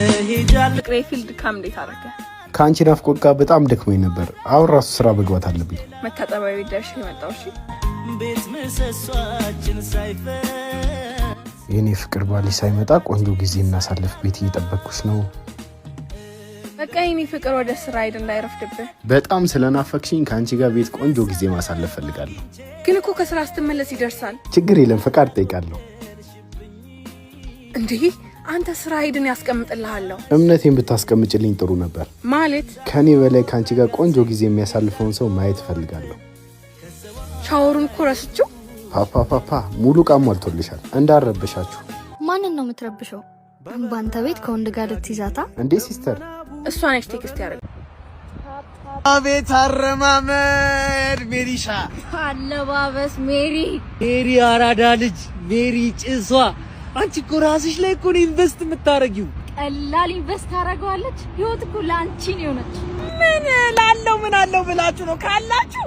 ፍቅሬ ፊልድ ካም እንዴት አደረገ? ካንቺ ናፍቆት ጋር በጣም ደክሞኝ ነበር። አሁን ራሱ ስራ መግባት አለብኝ። መታጠቢያ ቤት ደርሼ መጣሁ። እሺ ቤት መሰሷችን ሳይፈ የኔ ፍቅር ባሊ ሳይመጣ ቆንጆ ጊዜ እናሳልፍ ቤት እየጠበቅኩሽ ነው። በቃ የኔ ፍቅር ወደ ስራ ሄድ እንዳይረፍድብህ። በጣም ስለናፈቅሽኝ ካንቺ ጋር ቤት ቆንጆ ጊዜ ማሳለፍ ፈልጋለሁ። ግን እኮ ከስራ ስትመለስ ይደርሳል። ችግር የለም ፈቃድ ጠይቃለሁ። እንዴ አንተ ስራ ሄድን ያስቀምጥልሃለሁ። እምነቴን ብታስቀምጭልኝ ጥሩ ነበር። ማለት ከኔ በላይ ካንቺ ጋር ቆንጆ ጊዜ የሚያሳልፈውን ሰው ማየት ፈልጋለሁ። ሻወሩን እኮ ረስቼው። ፓፓ ሙሉ ቃም ሞልቶልሻል እንዳረበሻችሁ። ማንን ነው የምትረብሸው? ባንተ ቤት ከወንድ ጋር ልትይዛታ እንዴ ሲስተር? እሷ ነች ቴክስት ያደረገ። አቤት አረማመድ ሜሪሻ፣ አለባበስ ሜሪ አራዳ ልጅ ሜሪ ጭሷ። አንቺ እኮ ራስሽ ላይ እኮ ነው ኢንቨስት የምታረጊው። ቀላል ኢንቨስት አደረገዋለች። ህይወት እኮ ላንቺ ነው የሆነች። ምን አለው ብላችሁ ነው ካላችሁ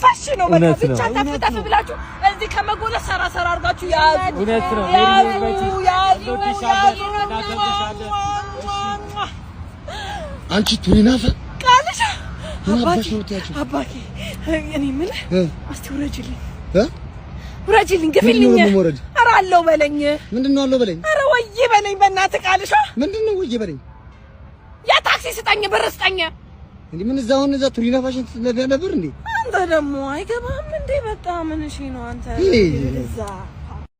ፋሽ ነው በቃ ብቻ ተፍተፍ ብላችሁ እዚህ ከመጎለ ሰራ አድርጋችሁ ያዙ። እውነት ነው። አንቺ ቱሪናፈ ቃልሽ አባቴ እኔ ምን አስተውረጅልኝ ውረጅልኝ ግፍልኝ። ኧረ አለው በለኝ። ምንድነው አለው በለኝ? ኧረ ወይ በለኝ በእናትህ ቃልሽ። ምንድነው ወይ በለኝ? የታክሲ ስጠኝ ብር ስጠኝ። እንዴ ምን እዛ ቱሪናፋሽን ነበር እንዴ? አንተ ደግሞ አይገባም እንዴ? በቃ ምን እሺ ነው አንተ እዛ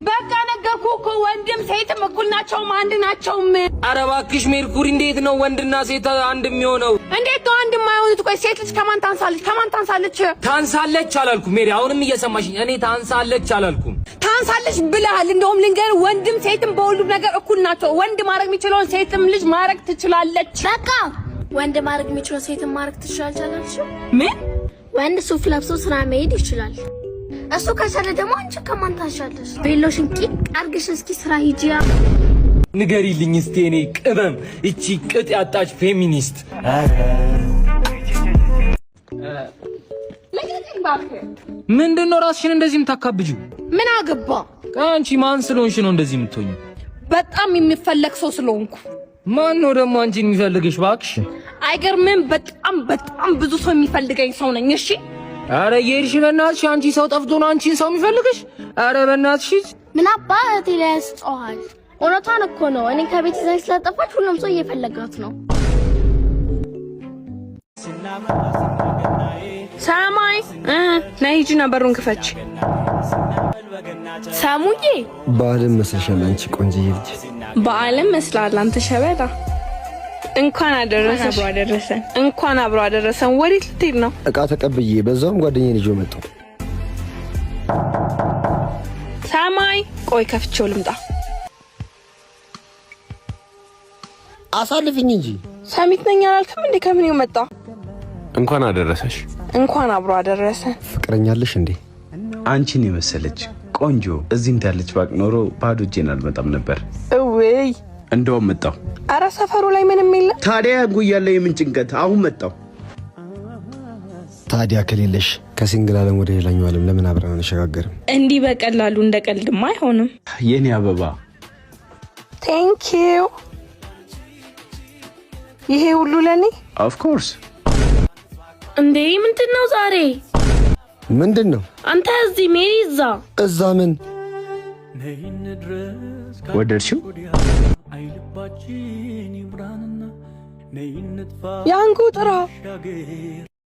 በቃ ነገርኩህ እኮ ወንድም ሴትም እኩል ናቸው፣ አንድ ናቸው። ኧረ እባክሽ ሜርኩሪ፣ እንዴት ነው ወንድና ሴት አንድ የሚሆነው? እንዴት ነው አንድ የማይሆኑት? ቆይ ሴት ልጅ ከማን ታንሳለች? ታንሳለች አላልኩም ሜሪ፣ አሁንም እየሰማሽኝ? እኔ ታንሳለች አላልኩም። ታንሳለች ብለሃል። እንደውም ልንገርህ ወንድም ሴትም በሁሉም ነገር እኩል ናቸው። ወንድ ማድረግ የሚችለውን ሴትም ልጅ ማድረግ ትችላለች። በቃ ወንድ ማድረግ የሚችለው ሴትም ማድረግ ትችላለች። ምን? ወንድ ሱፍ ለብሶ ስራ መሄድ ይችላል። እሱ ከሰለ ደግሞ አንቺ ከማን ታሻለሽ? ቤሎሽን ቂቅ አርግሽ እስኪ ስራ ሂጂያ። ንገሪልኝ እስቲ እኔ ቅመም፣ እቺ ቅጥ ያጣች ፌሚኒስት። ምንድነው ራስሽን እንደዚህ የምታካብጁ? ምን አገባ? አንቺ ማን ስለሆንሽ ነው እንደዚህ የምትሆኚ? በጣም የሚፈለግ ሰው ስለሆንኩ። ማን ነው ደግሞ አንቺን የሚፈልግሽ? እባክሽ አይገርምም? በጣም ብዙ ሰው የሚፈልገኝ ሰው ነኝ። እሺ አረ የሄድሽ በእናትሽ። አንቺ ሰው ጠፍቶ ነው አንቺን ሰው የሚፈልግሽ? አረ በእናትሽ ምን አባቴ ላይ ያስጨዋል። እውነቷን እኮ ነው። እኔ ከቤት ይዘኝ ስለጠፋች ሁሉም ሰው እየፈለጋት ነው። ሰማይ ነይ ሂጂና በሩን ክፈች። ሰሙዬ በዓለም መስለሻል አንቺ ቆንጆዬ ልጅ። በዓለም መስላል አንተ ሸበላ። እንኳን አደረሰን። እንኳን አብሮ አደረሰን። ወዴት ልትሄድ ነው? እቃ ተቀብዬ በዛውም ጓደኛዬ ልጅ መጣ። ሰማይ ቆይ ከፍቼው ልምጣ። አሳልፍኝ እንጂ ሰሚት ነኝ አላልክም እንዴ? ከምን መጣ? እንኳን አደረሰሽ። እንኳን አብሮ አደረሰን። ፍቅረኛለሽ እንዴ? አንቺን የመሰለች ቆንጆ እዚህ እንዳለች ባቅ ኖሮ ባዶ እጄን አልመጣም ነበር። እውይ እንደውም መጣሁ። አረ ሰፈሩ ላይ ምንም የለም። ታዲያ ጉያለ የምን ጭንቀት? አሁን መጣሁ። ታዲያ ከሌለሽ ከሲንግል ዓለም ወደ ሌላኛው ዓለም ለምን አብረን አንሸጋገርም? እንዲህ በቀላሉ እንደ ቀልድማ አይሆንም። የኔ አበባ ቴንክ ዩ። ይሄ ሁሉ ለኔ? ኦፍ ኮርስ። እንዴ ምንድነው ዛሬ? ምንድነው? አንተ እዚህ ሜሪ እዛ ምን ወደድሽው? ያንጉ ጥራ